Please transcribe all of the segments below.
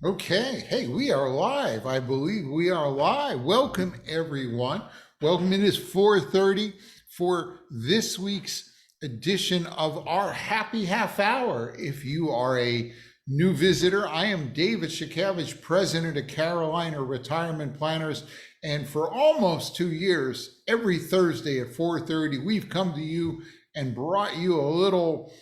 Okay, hey, we are live. I believe we are live. Welcome, everyone. Welcome. It is 4:30 for this week's edition of our Happy Half Hour. If you are a new visitor, I am David Shakavich, president of Carolina Retirement Planners, and for almost 2 years, every Thursday at 4:30, we've come to you and brought you a little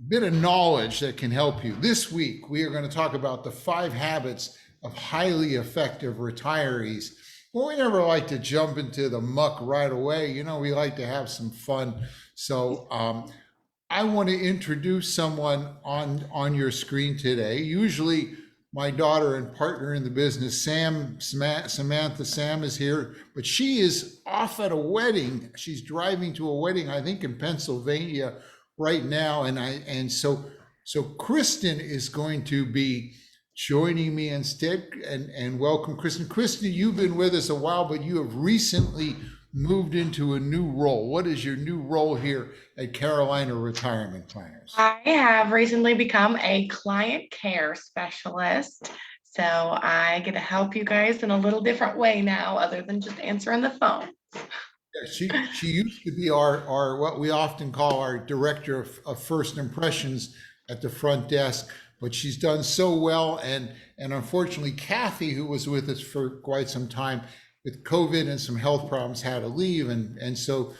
bit of knowledge that can help you. This week, we are going to talk about the 5 habits of highly effective retirees. Well, we never like to jump into the muck right away. We like to have some fun. So I want to introduce someone on your screen today. Usually, my daughter and partner in the business, Samantha Sam, is here, but she is off at a wedding. She's driving to a wedding, I think, in Pennsylvania right now, and so Kristen is going to be joining me instead. And welcome, Kristen. Kristen, you've been with us a while, but you have recently moved into a new role. What is your new role here at Carolina Retirement Planners? I have recently become a client care specialist. So I get to help you guys in a little different way now, other than just answering the phone. Yeah, she used to be our what we often call our director of first impressions at the front desk, but she's done so well, and unfortunately Kathy, who was with us for quite some time with COVID and some health problems, had to leave, and so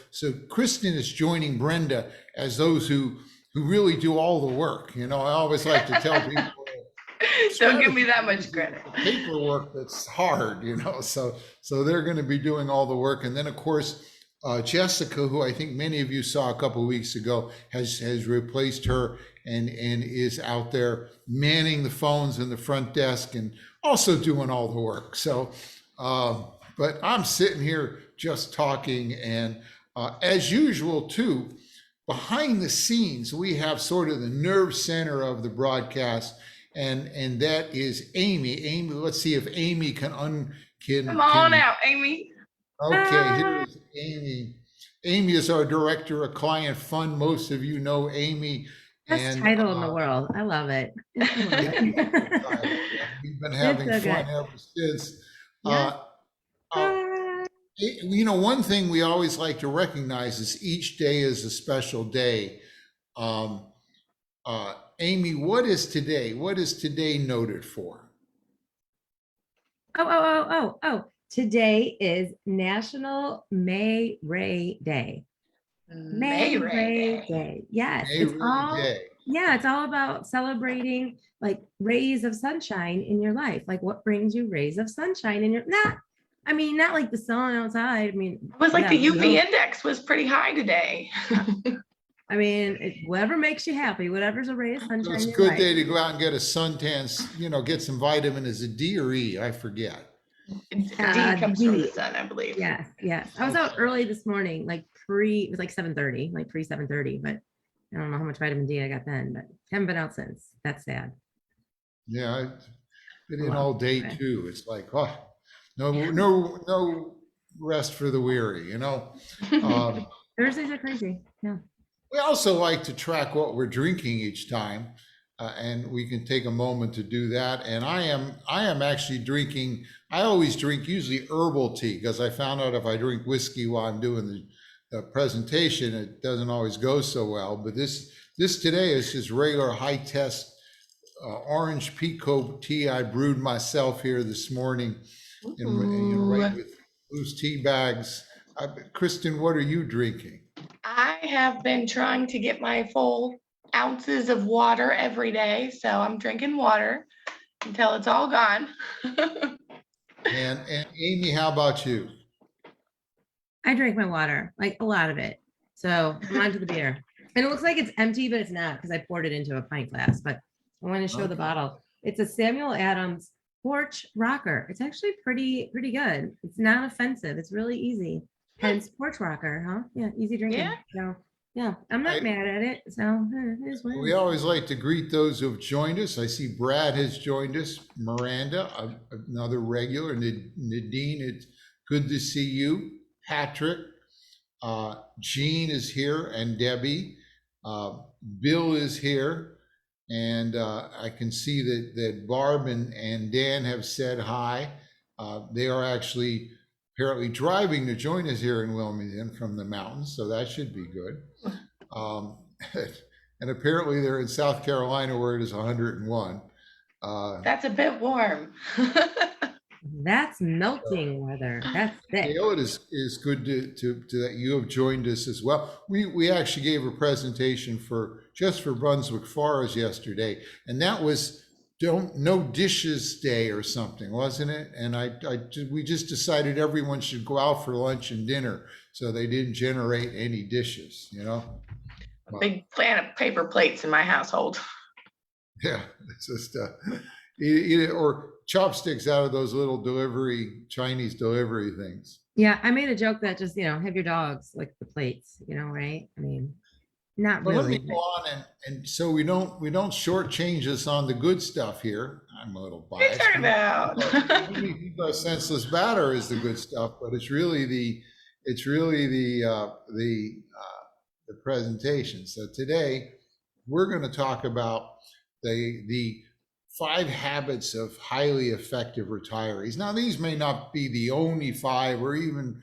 Kristen is joining Brenda as those who really do all the work. I always like to tell people, Don't give me that much credit. paperwork that's hard, so they're going to be doing all the work. And then, of course, Jessica, who I think many of you saw a couple of weeks ago, has replaced her and is out there manning the phones in the front desk and also doing all the work. But I'm sitting here just talking, and as usual, too, behind the scenes, we have sort of the nerve center of the broadcast, and that is Amy. Amy, let's see if Amy can. Come on out, Amy. Okay, here's Amy. Amy is our director of client fund. Most of you know Amy. Best title in the world. I love it. We've been having so fun good. ever since. Yeah. One thing we always like to recognize is each day is a special day. Amy, what is today? What is today noted for? Oh. Today is National May Ray Day. May Ray Day. Yes. May Ray Day. Yeah, it's all about celebrating like rays of sunshine in your life. Like what brings you rays of sunshine in your not like the sun outside. It was like the UV index was pretty high today. Whatever makes you happy, whatever's a ray of sunshine. It's a good day to go out and get a suntan, get some vitamin. Is it D or E? I forget. D comes from the sun, I believe. Yes. I was out early this morning, it was like 7:30, like pre 7:30, but I don't know how much vitamin D I got then, but haven't been out since. That's sad. Yeah, I've been in all day too. It's like, no rest for the weary, Thursdays are crazy. Yeah. We also like to track what we're drinking each time, and we can take a moment to do that. And I am actually drinking. I always drink usually herbal tea, because I found out if I drink whiskey while I'm doing the presentation, it doesn't always go so well. But this today is just regular high test orange pekoe tea I brewed myself here this morning, right with loose tea bags. Kristen, what are you drinking? I have been trying to get my full ounces of water every day, so I'm drinking water until it's all gone. And Amy, how about you? I drink my water, like a lot of it. So I'm on to the beer. And it looks like it's empty, but it's not, because I poured it into a pint glass. But I want to show the bottle. It's a Samuel Adams Porch Rocker. It's actually pretty good. It's not offensive. It's really easy. Hence Porch Rocker, huh? Yeah, easy drinking. Yeah. So yeah, I'm not mad at it. So it is what it is. We always like to greet those who have joined us. I see Brad has joined us. Miranda, another regular. Nadine, it's good to see you. Patrick, Jean is here, and Debbie. Bill is here, And I can see that Barb and Dan have said hi. They are actually apparently driving to join us here in Wilmington from the mountains, so that should be good. And apparently they're in South Carolina where it is 101. That's a bit warm. That's melting weather. That's thick. Gail, it is good to that you have joined us as well. We actually gave a presentation for Brunswick Forest yesterday, and that was no dishes day or something, wasn't it? And we just decided everyone should go out for lunch and dinner, so they didn't generate any dishes, you know. Big fan of paper plates in my household. Yeah, it's just eat it, or chopsticks out of those little Chinese delivery things. Yeah, I made a joke that just, have your dogs lick the plates, right? I mean, not But let really. me go on and so we don't shortchange us on the good stuff here. I'm a little What are you biased. talking about? The senseless batter is the good stuff, but it's really the presentation. So today we're going to talk about the 5 habits of highly effective retirees. Now, these may not be the only 5, or even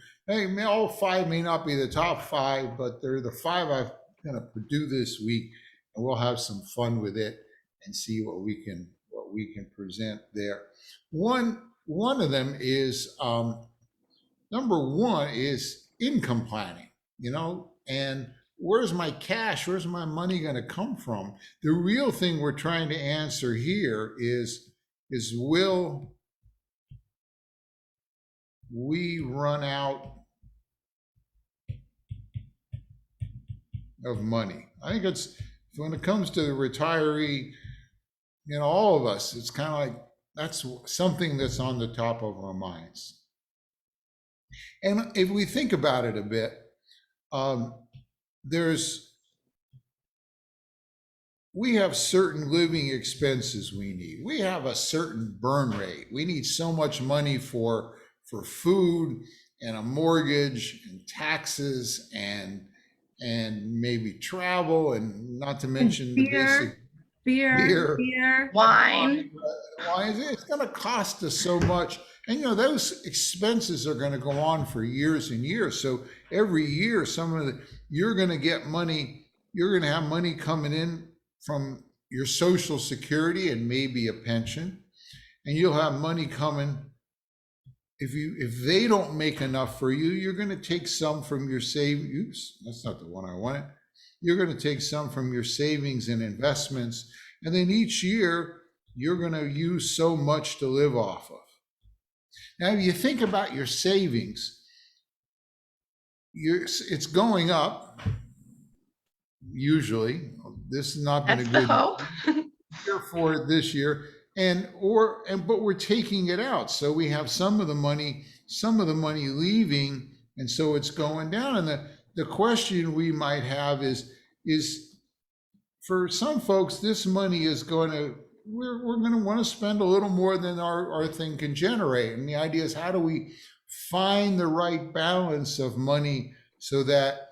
all 5 may not be the top 5, but they're the 5 I'm going to do this week, and we'll have some fun with it and see what we can present there. One of them is number 1 is income planning. And where's my cash? Where's my money going to come from? The real thing we're trying to answer here is will we run out of money? I think it's, when it comes to the retiree, all of us, it's kind of like that's something that's on the top of our minds. And if we think about it a bit, we have certain living expenses we need. We have a certain burn rate. We need so much money for food and a mortgage and taxes and maybe travel, and not to mention the basic beer, wine. It's going to cost us so much. And those expenses are going to go on for years and years. So every year, you're going to get money. You're going to have money coming in from your Social Security and maybe a pension, and you'll have money coming. If they don't make enough for you, you're going to take some from your savings. That's not the one I wanted. You're going to take some from your savings and investments, and then each year you're going to use so much to live off of. Now, if you think about your savings, it's going up. Usually, this has not been That's a the good hope. year for it this year, but we're taking it out. So we have some of the money leaving, and so it's going down. And the question we might have is for some folks, this money is going to, we're going to want to spend a little more than our thing can generate. And the idea is, how do we find the right balance of money so that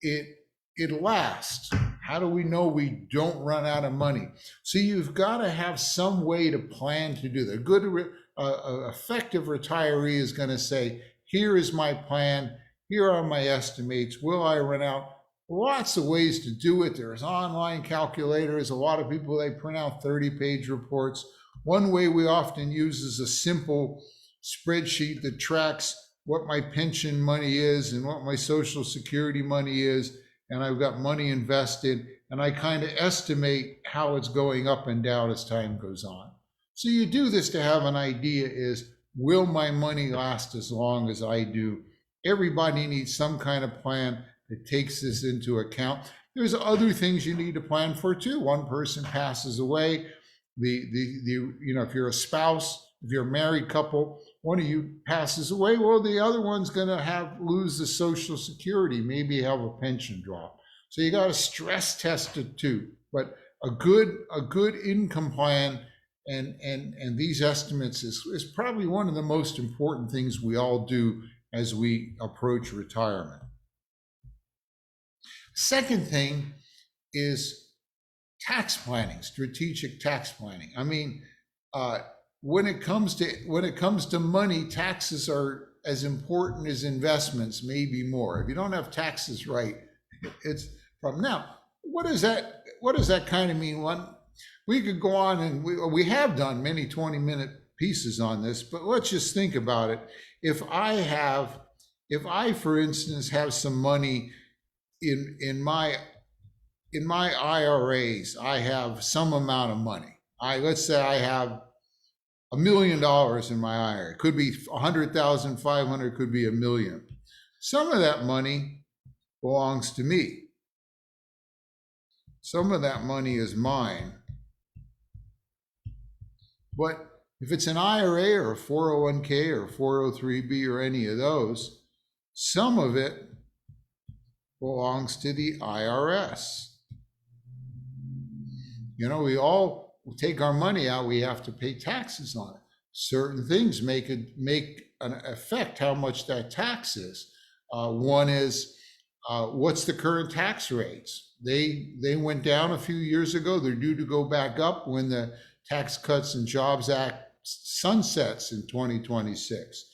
it lasts? How do we know we don't run out of money? So you've got to have some way to plan to do that. A good, effective retiree is going to say, here is my plan. Here are my estimates. Will I run out? Lots of ways to do it. There's online calculators. A lot of people, they print out 30-page reports. One way we often use is a simple spreadsheet that tracks what my pension money is and what my Social Security money is. And I've got money invested, and I kind of estimate how it's going up and down as time goes on. So you do this to have an idea is, will my money last as long as I do? Everybody needs some kind of plan that takes this into account. There's other things you need to plan for too. One person passes away, if you're a spouse, if you're a married couple, one of you passes away, well, the other one's going to lose the Social Security, maybe have a pension drop. So you got to stress test it too. But a good income plan and these estimates is probably one of the most important things we all do as we approach retirement. Second thing is tax planning, strategic tax planning. I mean, when it comes to money, taxes are as important as investments, maybe more. If you don't have taxes right, it's from now. What does that kind of mean? One, we could go on, and we have done many 20-minute pieces on this, but let's just think about it. If I, for instance, have some money in my IRAs, I have some amount of money. Let's say I have $1 million in my IRA. It could be 100,000, 500, could be $1 million. Some of that money belongs to me. Some of that money is mine. But if it's an IRA or a 401k or 403b or any of those, some of it belongs to the IRS. You know, we all take our money out, we have to pay taxes on it. Certain things make an affect how much that tax is. One is, what's the current tax rates? They went down a few years ago. They're due to go back up when the Tax Cuts and Jobs Act sunsets in 2026.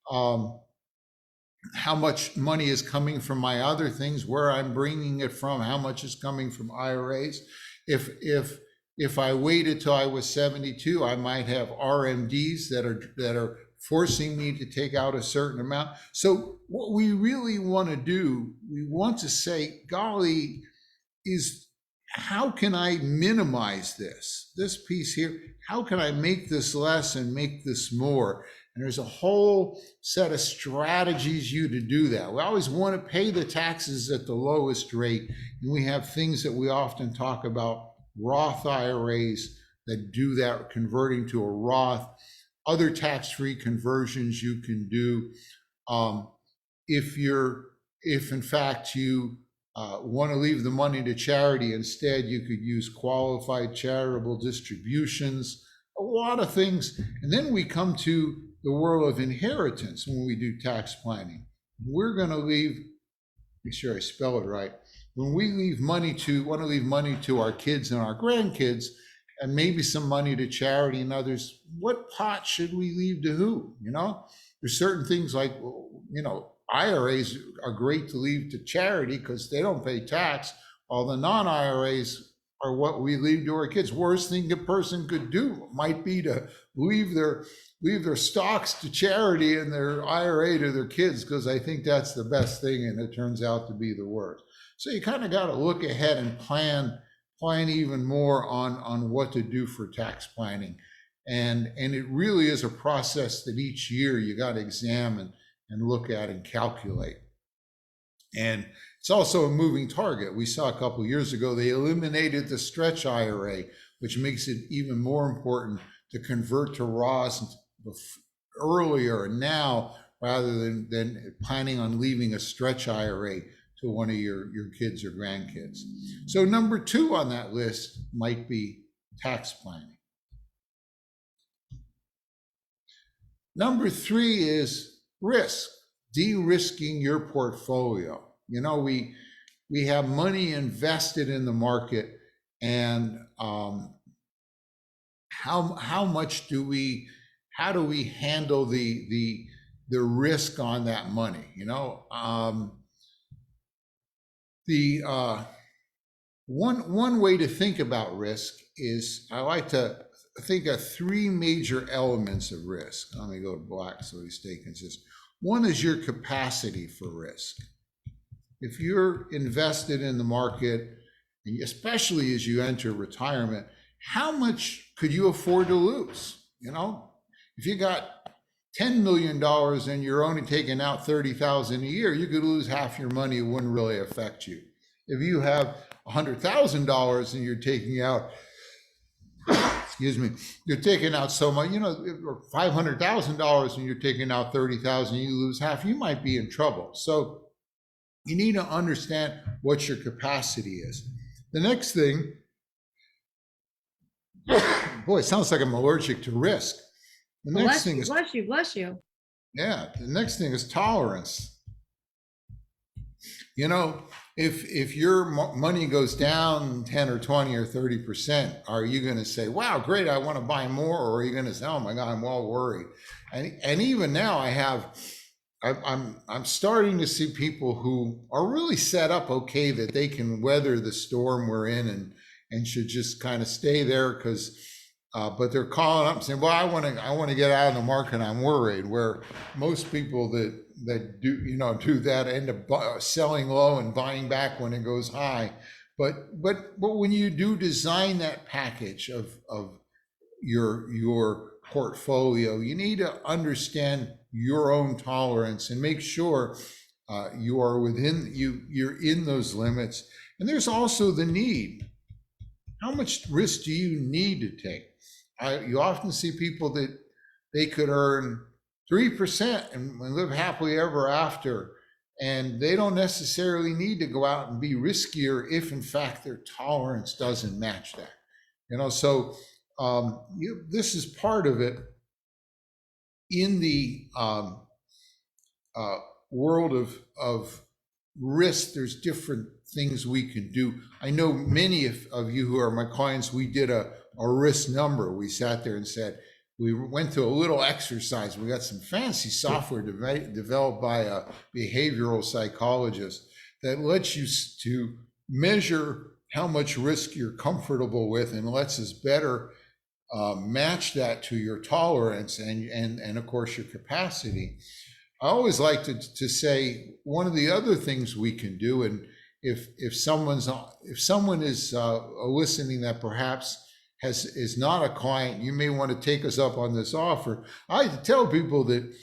How much money is coming from my other things, where I'm bringing it from, how much is coming from IRAs. If I waited till I was 72, I might have RMDs that are forcing me to take out a certain amount. So what we really want to do, we want to say, golly, is how can I minimize this piece here? How can I make this less and make this more? And there's a whole set of strategies to do that. We always want to pay the taxes at the lowest rate. And we have things that we often talk about, Roth IRAs that do that, converting to a Roth, other tax-free conversions you can do. If in fact you want to leave the money to charity instead, you could use qualified charitable distributions, a lot of things. And then we come to the world of inheritance when we do tax planning. We're going to leave, make sure I spell it right. When we want to leave money to our kids and our grandkids, and maybe some money to charity and others, what pot should we leave to who? You know, there's certain things like, you know, IRAs are great to leave to charity because they don't pay tax, while the non-IRAs are what we leave to our kids. Worst thing a person could do might be to leave their stocks to charity and their IRA to their kids, because I think that's the best thing, and it turns out to be the worst. So you kind of got to look ahead and plan even more on what to do for tax planning. And it really is a process that each year you got to examine and look at and calculate. And it's also a moving target. We saw a couple of years ago, they eliminated the stretch IRA, which makes it even more important to convert to Roth earlier now, rather than planning on leaving a stretch IRA to one of your kids or grandkids. So number 2 on that list might be tax planning. Number 3 is risk, de-risking your portfolio. You know, we have money invested in the market, and how do we handle the risk on that money? You know, one way to think about risk is, I like to think of 3 major elements of risk. Let me go to black so we stay consistent. One is your capacity for risk. If you're invested in the market, and especially as you enter retirement, how much could you afford to lose? You know, if you got $10 million and you're only taking out $30,000 a year, you could lose half your money. It wouldn't really affect you. If you have $100,000 and you're taking out, excuse me, you're taking out so much, you know, or $500,000 and you're taking out $30,000, you lose half, you might be in trouble. So you need to understand what your capacity is. The next thing, boy, it sounds like I'm allergic to risk. The next thing is, bless you. Yeah, the next thing is tolerance. You know, if your money goes down 10 or 20 or 30%, are you going to say, wow, great, I want to buy more? Or are you going to say, oh my God, I'm all worried? And even now I'm starting to see people who are really set up okay that they can weather the storm we're in and should just kind of stay there because but they're calling up and saying, well, I want to get out of the market. I'm worried. Where most people that do that end up selling low and buying back when it goes high. But when you do design that package of your portfolio, you need to understand your own tolerance and make sure you are you're in those limits. And there's also the need. How much risk do you need to take? You often see people that they could earn 3% and live happily ever after, and they don't necessarily need to go out and be riskier if in fact their tolerance doesn't match that. So this is part of it. In the world of risk, there's different things we can do. I know many of you who are my clients, we did a risk number. We sat there and said, we went through a little exercise. We got some fancy software developed by a behavioral psychologist that lets you to measure how much risk you're comfortable with and lets us better match that to your tolerance and of course your capacity. I always like to say one of the other things we can do, and if someone is listening that perhaps is not a client, you may want to take us up on this offer. I tell people that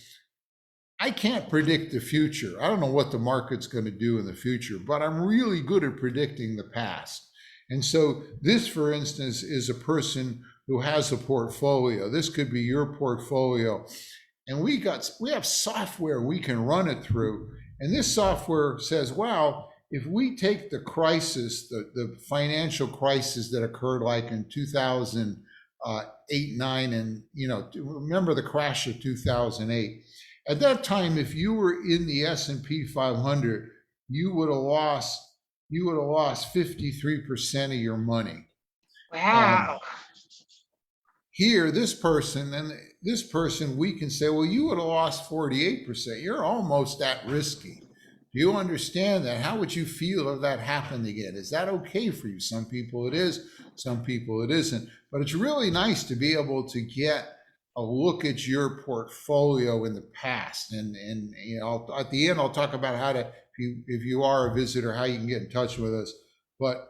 I can't predict the future. I don't know what the market's going to do in the future, but I'm really good at predicting the past. And so this, for instance, is a person who has a portfolio. This could be your portfolio. And we have software we can run it through. And this software says, wow, if we take the crisis, the financial crisis that occurred like in 2008, 9, and remember the crash of 2008. At that time, if you were in the S&P 500, you would have lost 53% of your money. Wow. Here, this person, we can say, well, you would have lost 48%. You're almost that risky. Do you understand that? How would you feel if that happened again? Is that okay for you? Some people it is, some people it isn't. But it's really nice to be able to get a look at your portfolio in the past. And at the end, I'll talk about how to, if you are a visitor, how you can get in touch with us. But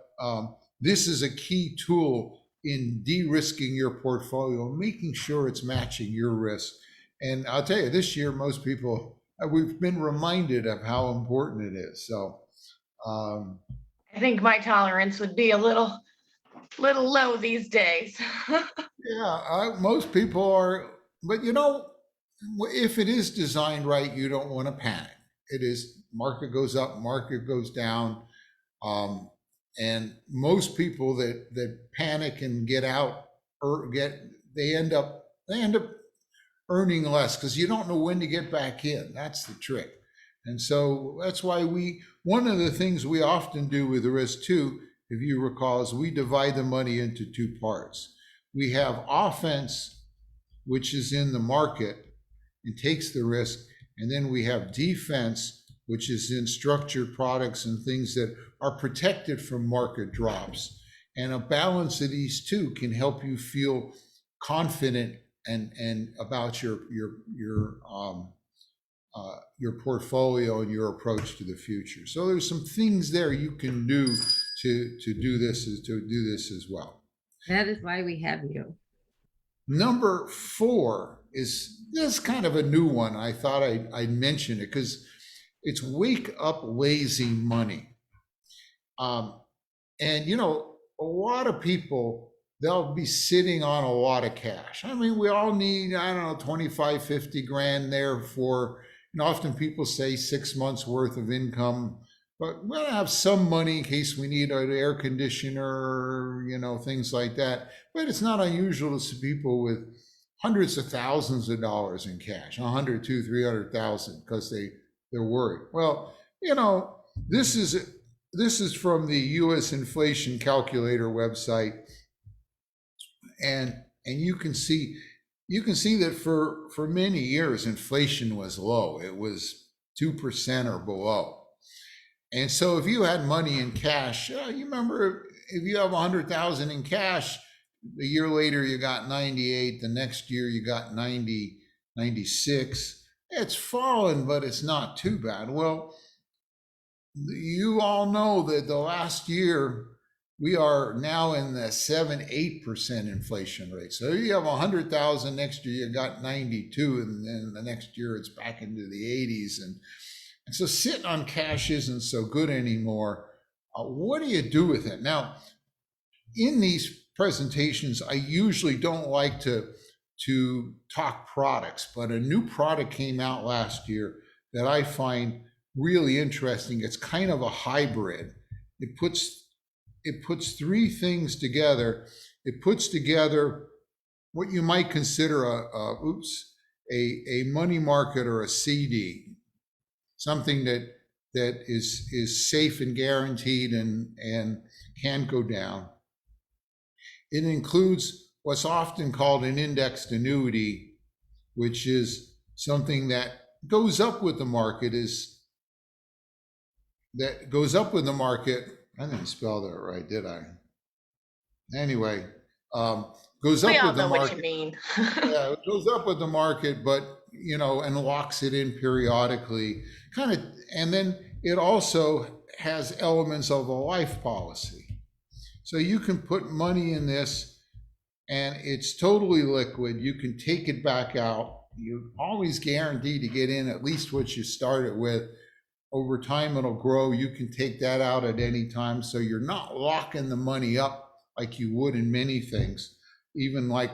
this is a key tool in de-risking your portfolio, making sure it's matching your risk. And I'll tell you, this year, most people, we've been reminded of how important it is. So I think my tolerance would be a little low these days. yeah, most people are, but if it is designed right, you don't want to panic. It is, market goes up, market goes down. And most people that panic and get out or they end up earning less because you don't know when to get back in. That's the trick. And so that's why one of the things we often do with the risk too, if you recall, is we divide the money into two parts. We have offense, which is in the market and takes the risk. And then we have defense, which is in structured products and things that are protected from market drops. And a balance of these two can help you feel confident and about your portfolio and your approach to the future. So there's some things there you can do to do this as well. That is why we have you. Number 4 is this kind of a new one. I thought I'd mention it because it's wake up lazy money. And a lot of people, they'll be sitting on a lot of cash. I mean, we all need, 25, 50 grand there for, often people say 6 months worth of income, but we'll have some money in case we need an air conditioner, things like that. But it's not unusual to see people with hundreds of thousands of dollars in cash, 100, 200, 300,000, because they're worried. Well, this is this is from the U.S. Inflation Calculator website, and you can see that for many years inflation was low. It was 2% or below. And so if you had money in cash, you remember if you have 100,000 in cash, a year later you got 98, the next year you got 90, 96. It's fallen, but it's not too bad. Well, you all know that the last year we are now in the 7-8% inflation rate. So you have 100,000, next year you got 92, and then the next year it's back into the 80s. And so sitting on cash isn't so good anymore. What do you do with it? Now, in these presentations, I usually don't like to talk products, but a new product came out last year that I find really interesting. It's kind of a hybrid. It puts three things together. It puts together what you might consider a money market or a CD, something that is safe and guaranteed and can go down. It includes what's often called an indexed annuity, which is something that goes up with the market. I didn't spell that right, did I? Anyway, goes We up all with the know what market. you mean. Yeah, it goes up with the market, but and locks it in periodically, kind of, and then it also has elements of a life policy. So you can put money in this and it's totally liquid. You can take it back out. You're always guaranteed to get in at least what you started with. Over time, it'll grow. You can take that out at any time. So you're not locking the money up like you would in many things, even like,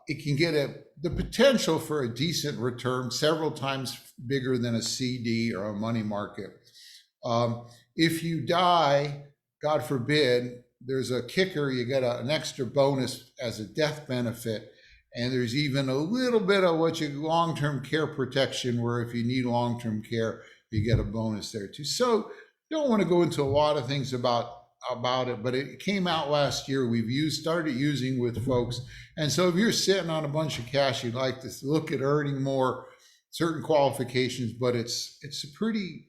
it can get the potential for a decent return, several times bigger than a CD or a money market. If you die, God forbid, there's a kicker. You get an extra bonus as a death benefit. And there's even a little bit of long-term care protection, where if you need long-term care, you get a bonus there too. So don't want to go into a lot of things about it, but it came out last year. We've started using with folks. And so if you're sitting on a bunch of cash, you'd like to look at earning more, certain qualifications, but it's a pretty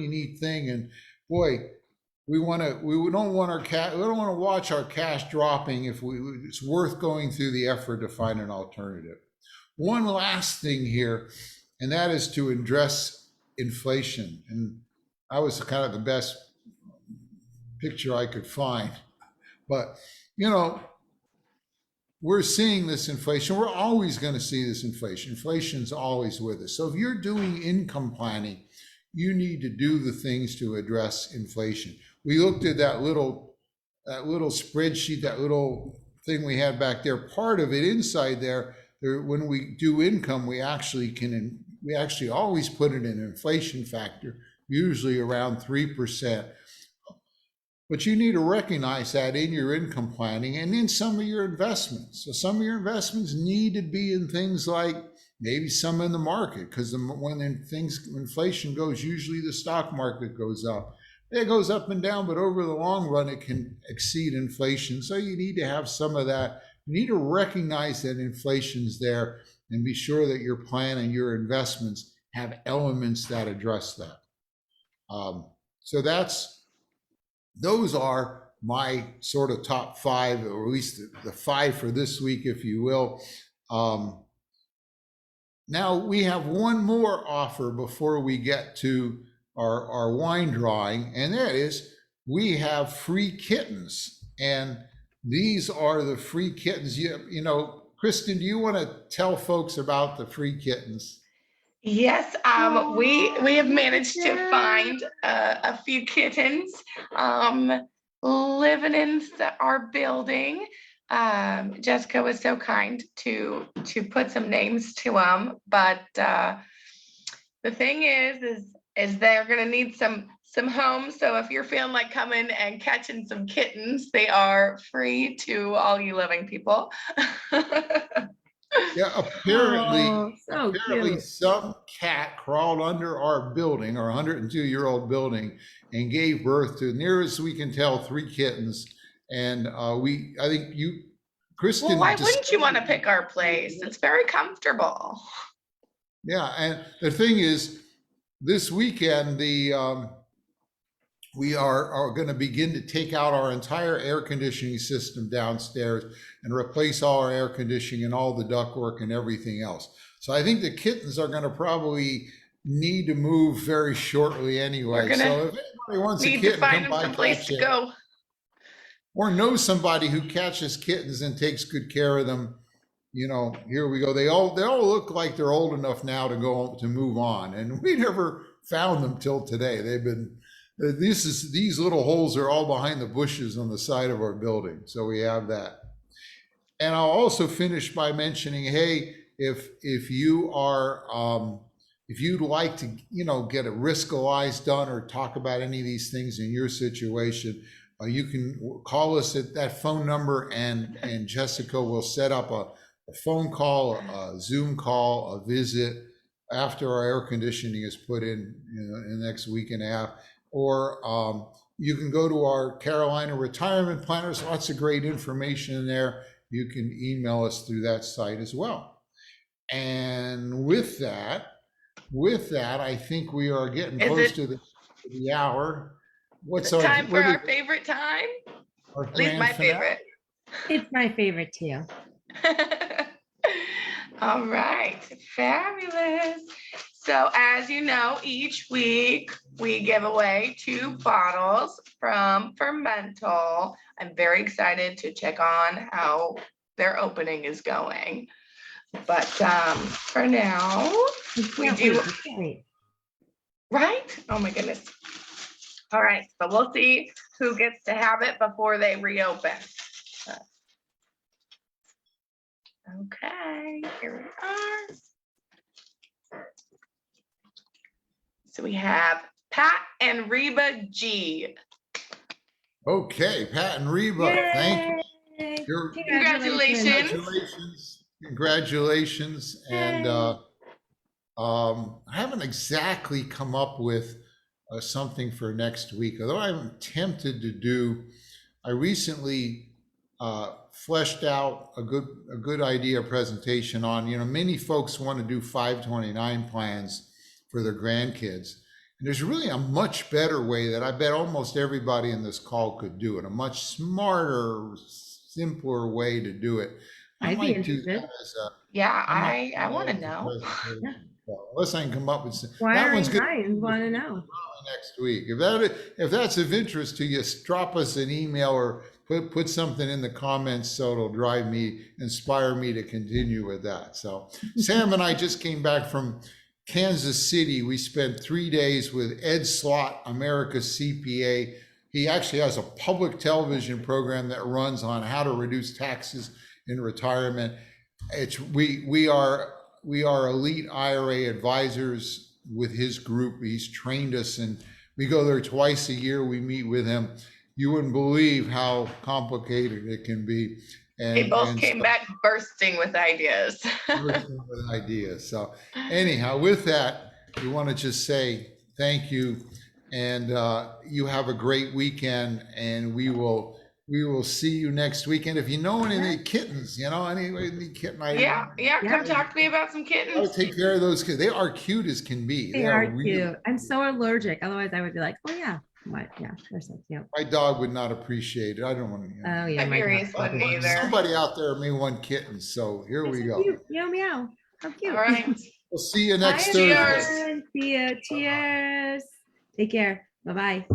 neat thing. And boy, we don't want to watch our cash dropping it's worth going through the effort to find an alternative. One last thing here, and that is to address inflation. And that was kind of the best picture I could find. But, we're seeing this inflation. We're always going to see this inflation. Inflation's always with us. So if you're doing income planning, you need to do the things to address inflation. We looked at that little spreadsheet, that little thing we had back there. Part of it inside there, when we do income, we actually always put in an inflation factor, usually around 3%. But you need to recognize that in your income planning and in some of your investments. So some of your investments need to be in things like maybe some in the market, because when inflation goes, usually the stock market goes up. It goes up and down, but over the long run, it can exceed inflation. So you need to have some of that. You need to recognize that inflation's there and be sure that your plan and your investments have elements that address that. So those are my sort of top five, or at least the five for this week, if you will. Now we have one more offer before we get to our wine drawing, and that is we have free kittens. And these are the free kittens. Kristen, do you want to tell folks about the free kittens? Yes, we have managed to find a few kittens living in our building. Jessica was so kind to put some names to them, but the thing is they're gonna need some homes. So if you're feeling like coming and catching some kittens, they are free to all you living people. Yeah, apparently, Oh, so apparently cute. some cat crawled under our building, our 102-year-old building, and gave birth to, nearest we can tell, 3 kittens. And I think Well, Kristen why wouldn't you want to discovered. pick our place? It's very comfortable. Yeah, and the thing is, this weekend we are going to begin to take out our entire air conditioning system downstairs and replace all our air conditioning and all the ductwork and everything else. So I think the kittens are going to probably need to move very shortly We're anyway. gonna So if anybody wants a need to kitten, find come them by, someplace catch to it, go. or know somebody who catches kittens and takes good care of them. Here we go. They all look like they're old enough now to move on, and we never found them till today. They've been these little holes are all behind the bushes on the side of our building, so we have that. And I'll also finish by mentioning, hey, if you'd like to get a risk-alise done or talk about any of these things in your situation, you can call us at that phone number, and Jessica will set up a phone call, a Zoom call, a visit after our air conditioning is put in the next week and a half. Or you can go to our Carolina Retirement Planners. Lots of great information in there. You can email us through that site as well. And with that, I think we are getting Is close it to the hour. What's time for what is our favorite time? our At least grand my finale? favorite. It's my favorite too. All right, fabulous. So as you know, each week we give away 2 bottles from Fermental. I'm very excited to check on how their opening is going. But for now, we Can't do, wait, I can't wait. right? Oh my goodness. All right, so we'll see who gets to have it before they reopen. Okay, here we are. So we have Pat and Reba G. Okay, Pat and Reba, thank you. Yay! Congratulations. Congratulations. And Yay. I haven't exactly come up with something for next week, although I'm tempted to do. I recently fleshed out a good idea presentation on, many folks want to do 529 plans for their grandkids. And there's really a much better way that I bet almost everybody in this call could do it, a much smarter, simpler way to do it. I I'd be might do interested. that as a, Yeah, I might do I that want to as a know. presentation. Well, unless I can come up with that Inquiring one's good minds want to know. next week. If that's of interest to you, drop us an email or put something in the comments so it'll inspire me to continue with that. So Sam and I just came back from Kansas City. We spent 3 days with Ed Slott, America's CPA. He actually has a public television program that runs on how to reduce taxes in retirement. We are elite IRA advisors with his group. He's trained us, and we go there twice a year. We meet with him. You wouldn't believe how complicated it can be. They both came back bursting with ideas. With ideas. So anyhow, with that, we want to just say thank you, and you have a great weekend, and we will see you next weekend. If you know any kittens, any kitten Yeah, come talk to me about some I kittens. would take care of those kids. They are cute as can be. They are really cute. I'm so allergic. Otherwise, I would be like, oh yeah, what? Yeah, they're so cute. My dog would not appreciate it. I don't want to. Oh yeah, my Siberius dog. wouldn't either. Somebody out there may want kittens, so here we go. Cute. Meow meow. How cute. All right. We'll see you next Bye, Thursday. Cheers. everyone. See you. Cheers. Take care. Bye bye.